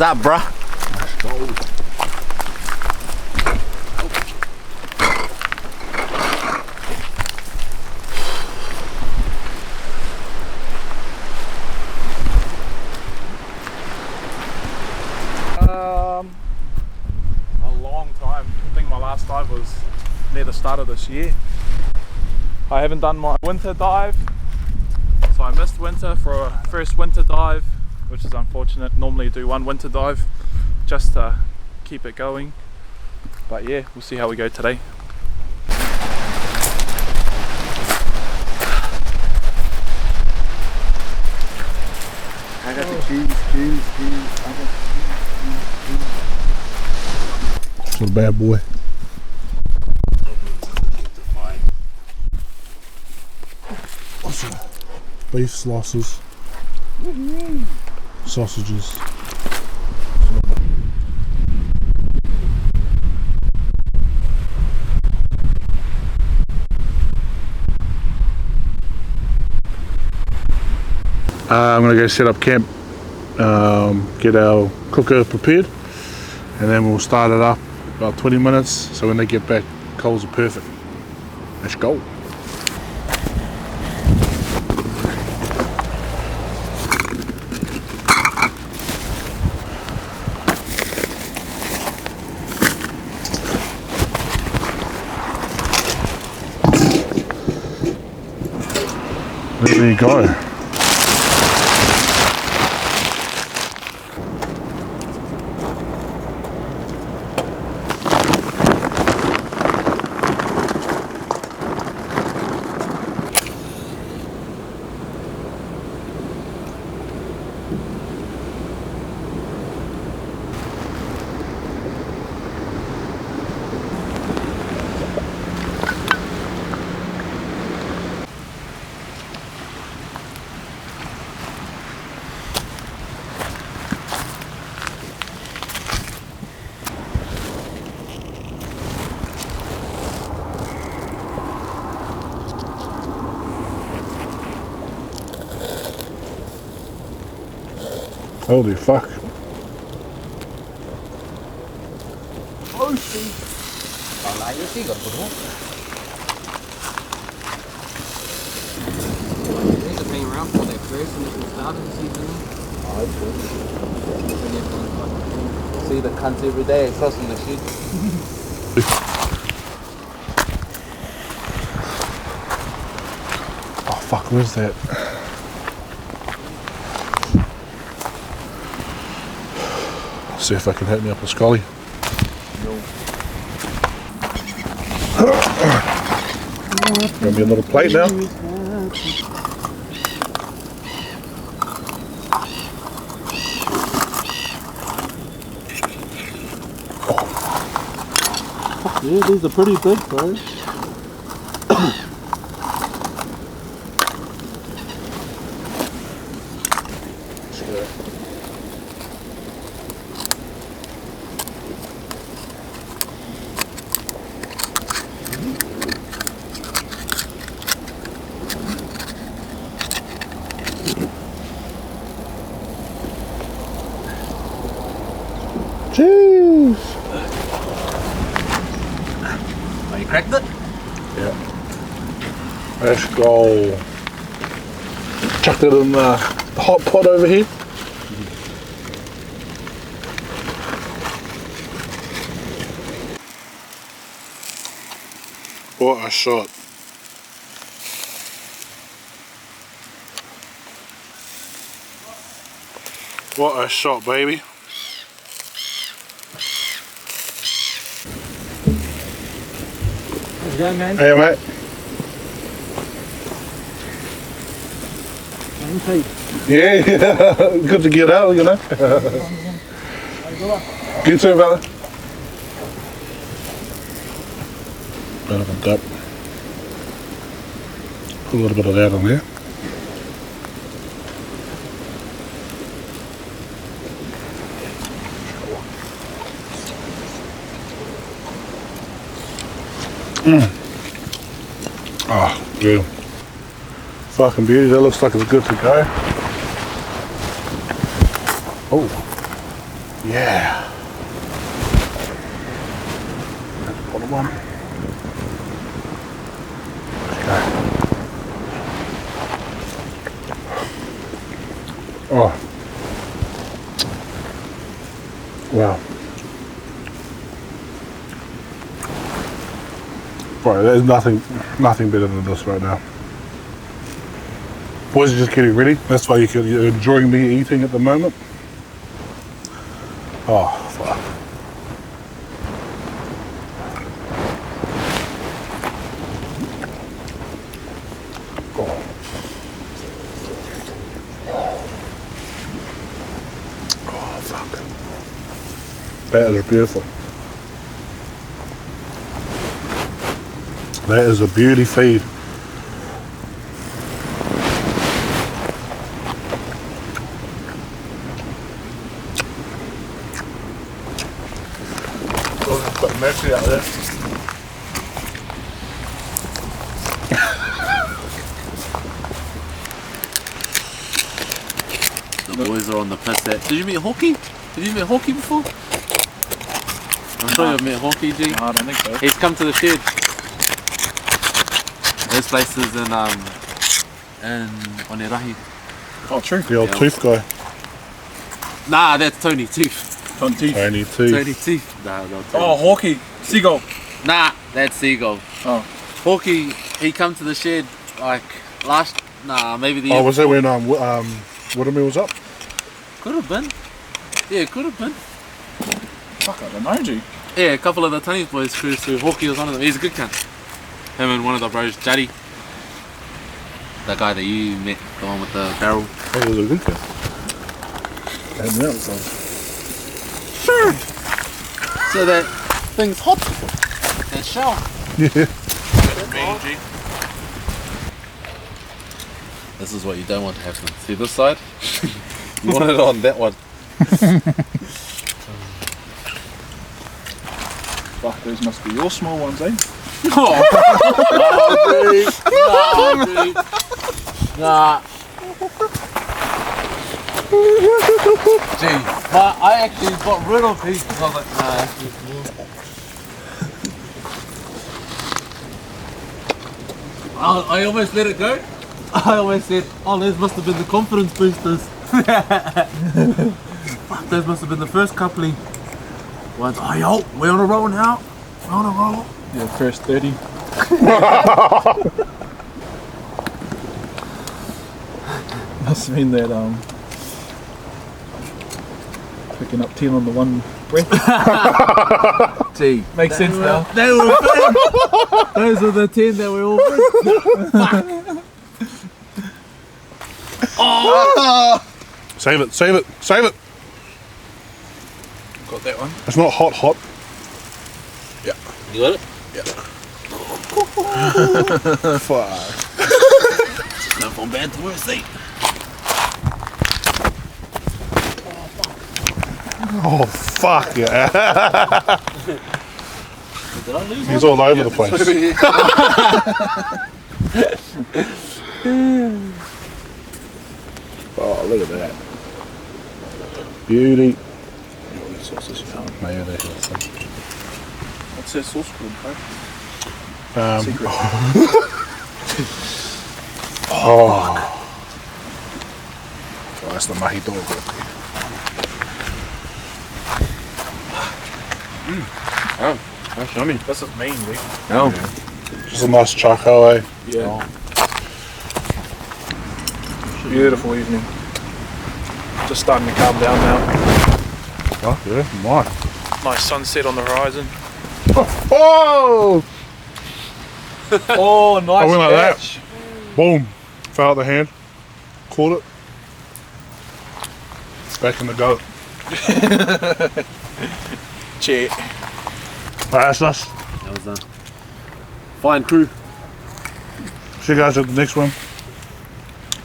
up, bruh? Let's go. A long time. I think my last dive was near the start of this year. I haven't done my winter dive, so I missed winter for a first winter dive, which is unfortunate. Normally do one winter dive just to keep it going, but yeah, we'll see how we go today. I got the cheese. What a bad boy. What's that? Beef slices. Sausages. I'm gonna go set up camp, get our cooker prepared, and then we'll start it up about 20 minutes, so when they get back, coals are perfect. Let's go. There you go. Holy fuck. Oh shit. Còn lại cái xí gần của thuốc. These are playing around for their first initial start of the season. Oh, it's good. See the cunts every day crossing the shit. Oh fuck, where's that? See if I can hit me up a scully. No. Got me a little plate now. Yeah, these are pretty big, bro. Jeez. Oh, you cracked it? Yeah. Let's go. Chucked it in the hot pot over here. What a shot. What a shot, baby. Yeah, man. Hey, mate. Yeah, good to get out, you know. Get to it, fella. Bit of a dip. Put a little bit of that on there. Oh, yeah. Fucking beauty, that looks like it's good to go. Oh. Yeah. That's the bottom one. Okay. Oh. Wow. Bro, there's nothing better than this right now. Boys are just getting ready. That's why you're enjoying me eating at the moment. Oh, fuck. Oh, fuck. That is beautiful. That is a beauty feed. Got mercury out there. The boys are on the piss at. Did you meet Hawkey? Have you met Hawkey before? I'm sure you've met Hawkey, G. No, I don't think so. He's come to the shed. His place is in Onerahi. Oh, true. The old Yeah. tooth guy. Nah, that's Tony Tooth. Tony Teeth. Only tooth. Tony Tooth. Nah, no, Tony. Oh, Hawkey. Seagull. Nah, that's Seagull. Oh. Hawkey, he come to the shed like maybe the year Oh, was that when Watermill was up? Could have been. Yeah, could have been. Fuck, I don't know, G. Yeah, a couple of the Tony's boys cruised through. Hawkey was one of them. He's a good cunt. Him and one of the bros, Juddy. The guy that you met, the one with the barrel. Oh, he was a good guy. And that was like... So that thing's hot. That shell. Yeah. This is what you don't want to happen. See this side? You want it on that one. Fuck, those must be your small ones, eh? Oh, dude. Nah. Gee, but I actually got rid of these because I was like, nah, that's too small. I almost let it go. I almost said, oh, those must have been the confidence boosters. Fuck, those must have been the first couple ones. Oh, yo, we're on a roll now. We're on a roll. Yeah, first 30. Must have been that, picking up 10 on the one breath. Gee, Makes sense now. They were big. Those are the 10 that we all big. Oh! Save it, save it, save it. Got that one. It's not hot, hot. Yeah. You got it? Fuck. Not from bad to worse, eh? Oh, fuck yeah. Did I lose He's all over the place. Oh, look at that. Beauty. What's that sauce called, bro? Secret. Oh, that's the Mahi dog. Oh, that's yummy. This is mean, Rick. Oh. Just a nice charcoal, eh? Yeah. Beautiful evening. Just starting to calm down now. Oh, yeah, nice. Nice sunset on the horizon. Oh! Oh, nice I went like catch. that. Boom. Fell out the hand. Caught it. Back in the goat. Check. Alright, that's us. That was a fine crew. See you guys at the next one.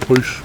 Peace.